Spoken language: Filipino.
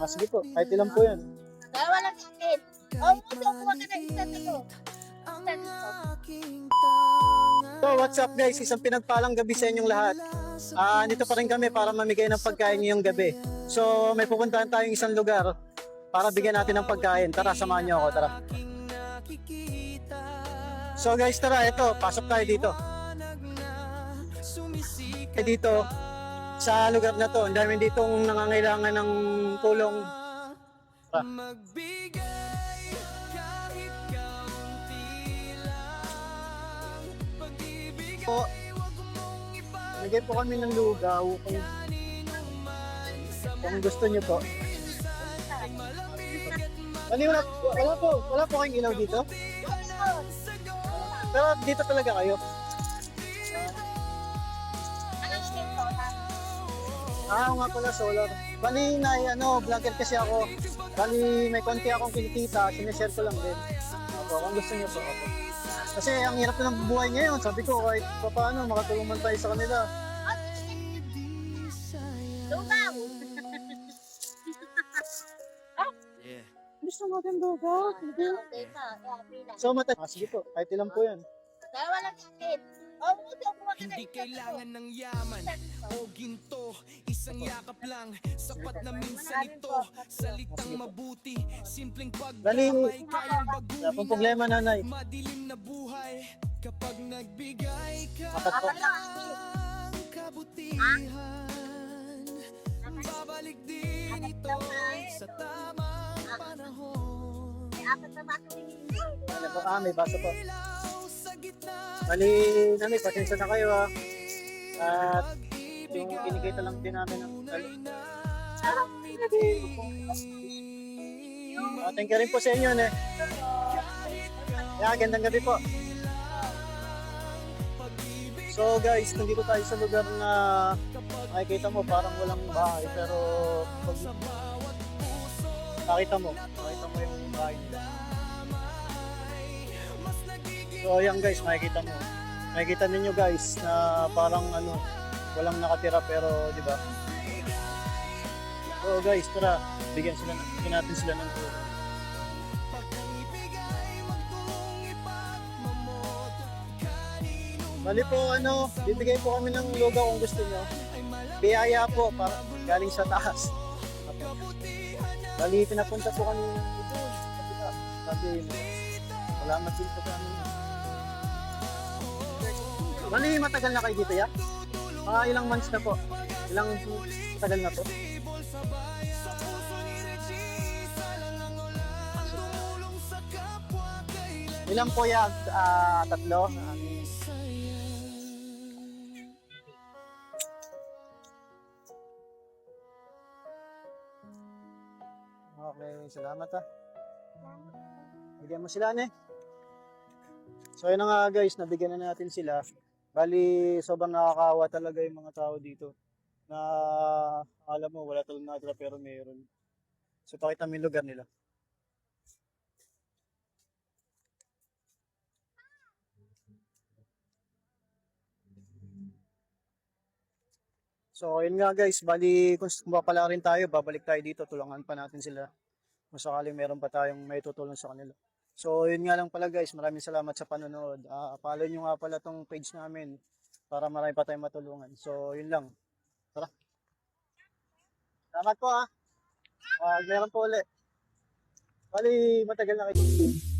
Sige po, kahit ilan po yan. Dalawa lang akin. Oh, gusto ko ka na isa dito. So what's up guys, isang pinagpalang gabi sa inyong lahat. Dito pa rin kami para mamigay ng pagkain ngayong gabi. So may pupuntahan tayong isang lugar para bigyan natin ng pagkain. Tara, samahan niyo ako, tara. So guys, tara, ito, pasok tayo dito. Dito, sa lugar na to, ang dami ditong nangangailangan ng tulong. Po, nagay po kami ng lugaw kung gusto niyo po. Wala po kayong ilaw dito? Pero dito talaga kayo? Nga pala, solar. Bali vlogger kasi ako. Bali may konti akong kinikita, sinishare ko lang din. Kung gusto niyo po ako. Kasi ang hirap na ng buhay ngayon, sabi ko kahit paano makatulong man tayo sa kanila. Lugaw! Gusto mo din lugaw? So sige po, kahit ilan po yan. Dalawa lang akin. Oh, gusto ko ka na Hindi isa kailangan ng yaman o ginto, isang yakap lang, sapat na minsan ito. Salitang mabuti, simpleng pagdamay, kayang Wala pong baguhin problema, nanay. ang madilim na buhay. Kapag nagbigay ka Apat po. ng kabutihan, babalik din ito sa tamang panahon. May apat na baso. Ano po? May baso po. Ilaw sa gitna Bali, nanay, pasensya na kayo At yung kinikita lang din namin ng thank you rin po sa inyo, ne. Gandang gabi po. So guys, nandito tayo sa lugar na makikita mo parang walang bahay, pero pag makita mo yung bahay nila. So ayan guys, makikita mo. Makikita ninyo guys na parang walang nakatira, pero di ba? So guys, tara, bigyan natin sila ng tulong. Bali po bibigay po kami ng lugaw kung gusto nyo. Biyaya po, para galing sa taas. Bali, pinapunta po kami doon. Sabi, salamat din po kami. Bali, matagal na kayo dito, ya? Ilang months na po? Ilang matagal na po? Ilan po ya? Tatlo? Okay, salamat Bigyan mo sila, ne? So yun na nga guys, nabigyan na natin sila. Bali, sobrang nakakaawa talaga yung mga tao dito. Na alam mo, wala talagang nakatira pero mayroon. So pakita mo yung lugar nila. So yun nga guys, bali kung mapapala rin tayo, babalik tayo dito, tulungan pa natin sila. Kung sakaling meron pa tayong may tutulong sa kanila. So yun nga lang pala guys, maraming salamat sa panonood. Follow nyo nga pala tong page namin para marami pa tayong matulungan. So yun lang. Tara. Salamat po meron po ulit. Bali matagal na kayo.